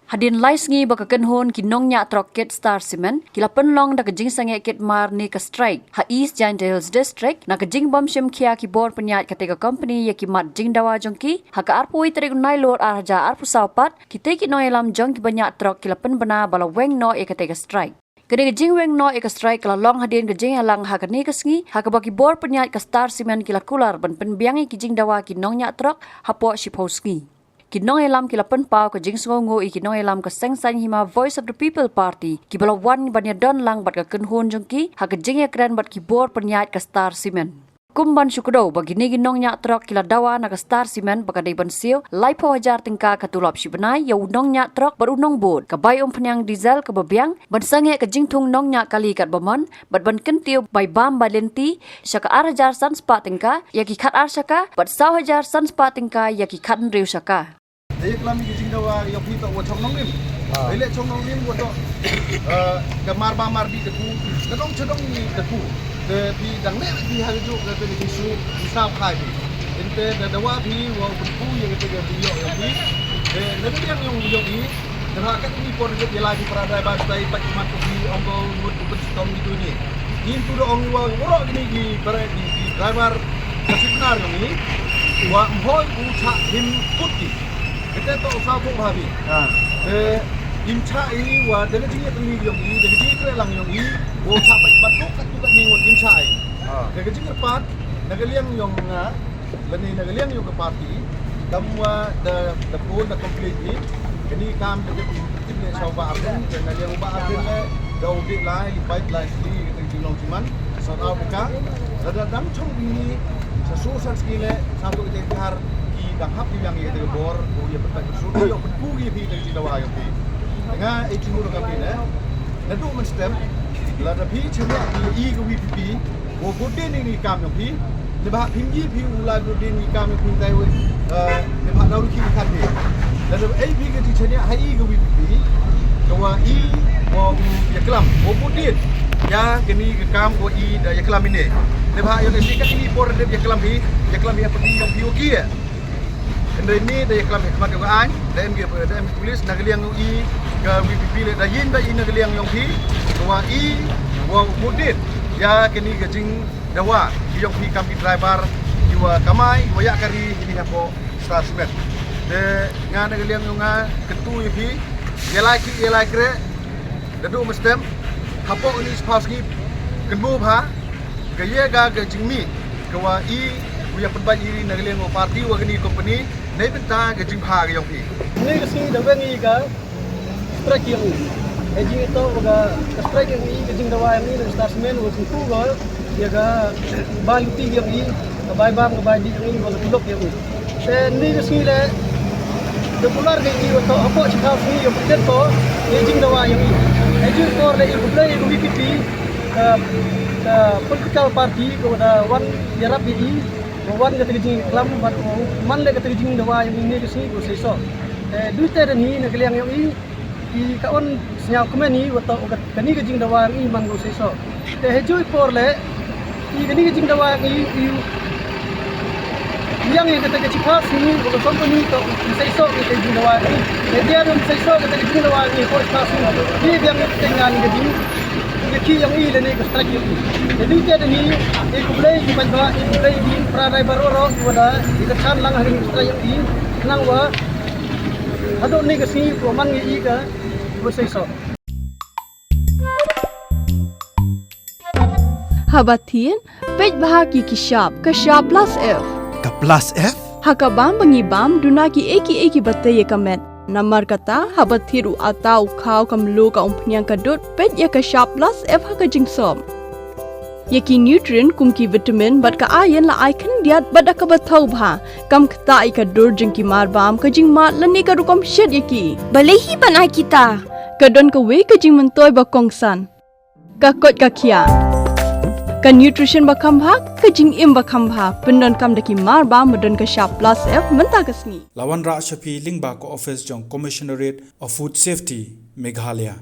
Hadin lai sngi baka kenhon ki Nongñiah Trok ket Star Cement kila penlong da kejing sange ket mar ni ka strike ha East Giant Hills District na kejing bom shem kia ki bor penyat katega company ya ki mat jing dawa jongki ha ka arpui terik nai lor arja arpu saupat ki te ki noi lam jong ki banyak trok kila pen bana bala Weng no e katega strike. Kene kejing Weng no e ka strike kala long hadin kejing alang ha ka ni ka sngi ha ka baki bor penyat ka Star Cement kila kular ban pen biangi ki jing dawa ki Nongñiah Trok ha po shipo sngi. Kinong kila penpau ke Sngewnguh i kinong ke seng-seng hima Voice of the People Party ki bala wan banya don lang bat ka kenhun jengki ha ke jing keren bat ki bor penyat ke Star Cement. Kumban syukdo bagi ni Nongñiah Trok kila dawa na ke Star Cement baka dai ban siu lai po hajar tingka ka tulap si benai ya Nongñiah Trok bar unong bod ka bai penyang diesel ke bebiang ban sange ke jing tung Nongñiah kali kat bomon bat ban kentiu bai bam balenti syaka arjar san spa tingka ya ki khat ar syaka bat saw hajar san spa tingka ya ki khat riu syaka. Jadi kelam di sini dawa yang kita buat cong nonglim, elok cong nonglim buat kemar bamar di deku, kedong cedong di deku, di dangnek di hari tu kita di isu isap kai, ente dawa di wau berku yang kita biyok yang di, nanti yang biyok di, terhakat ini pun dia lagi peradai basai pakai matu di onggol buat berstong itu ni, ini tu dong wau orang ini di driver kasih benar ini, wau boy ucap him putih. Kita tak usah pun habis. Imcha ini wah dari sini terlihat yang ini, dari sini kerelang yang ini, wah sampai batuk kat juga ni wah imcha ini. Dari sini kepat, negaliang yang negaliang yang keparti, kamu the phone the complete ni, ini kam jadi coba arden, negaliang ubah arden le, dah udik lai, baik lai sini kita Shillong cuman South Africa, ada dam cong ini, sesuatu sekali satu kita đang hấp yang itu bor, dia bertajuk yang berpugi di dari dawa yang ini. Dengan itu mula kami ni, nanti menstem, lalu pi cuma di ke VPP, bodin ini kami yang pi, lebah pinji pi ulah bodin ini kami pun tahu, lebah lalu kita kami. Lalu pi ke di cuma hai ke VPP, kawa ya kelam, bodin, ya kini ke kam ya kelam ini. Lebah yang ini kan ini bor ya kelam yang pergi yang bioki ya. Dari ini dari kelam hikmat kegaan, dari MG polis negeri yang UI ke VPP dari negeri yang pi, bahwa bahwa mudin ya kini gajing dawa yang pi kami driver jiwa kamai wayak kari ini apa Star Cement. Dengan negeri yang ketu pi, ya like kre, dadu mestem, apa ini sepauski kenbu bah, gaya gajing mi, bahwa yang penting ini negeri yang parti wagani company. Nei benta ke jing pha ke yong pi nei ke sing da wengi ka strike yang e jing to ga strike yang ke jing da wa ni Star Cement wo ku go ya ga ba lu ti yang ni ka bai bam ka bai di yang ni wo ku lok yang ni te nei ke sing le de pular ke ji wo to apo chi kha sing yo pet to e jing da wa yang ni e jing ko le ku play ku VPP political party ko da wan yarap bi wan kata jing kelam man le kata jing dawa yang ini ke sini go seso duite dan ni negaliang yang ini di kawan Sngewnguh ni atau kani ke jing dawa ini man go seso te hejoi por le i kani ke jing dawa ini yang kata ke cipat sini go company to seso ke jing dawa ini dia dum seso kata jing dawa ini for station dia yang dengan ke jing ki yang ini le ke strike ini jadi dia ni ik boleh di bawah ik boleh di peradai baru wala dikesan lang hari strike ini nang wa ado ni ke sini ko man ngi ka go seso Habatin pej bahaki ki shop ka shop plus f ka plus f haka bam bangi bam dunaki eki bataye kamet Namar kata habat thiru atau kau kamlu ka umpnyang kadut pet ya ka shop plus f haka jingsom. Yaki nutrient kumki vitamin bat ka iron la icon diat bat ka bathau bha kam kta ai ka dur jingki mar bam ka jing mat lani ka rukom shed yaki. Balehi banai kita. Ka don ka we ka jing mentoy ba kongsan. Ka kot ka kia. Ka nutrition ba khambha ka jing im ba khambha pendon kam daki mar bam madon ka shop plus f menta kasni. Lawan Ra Shafi Lingba ko office jong Commissionerate of Food Safety Meghalaya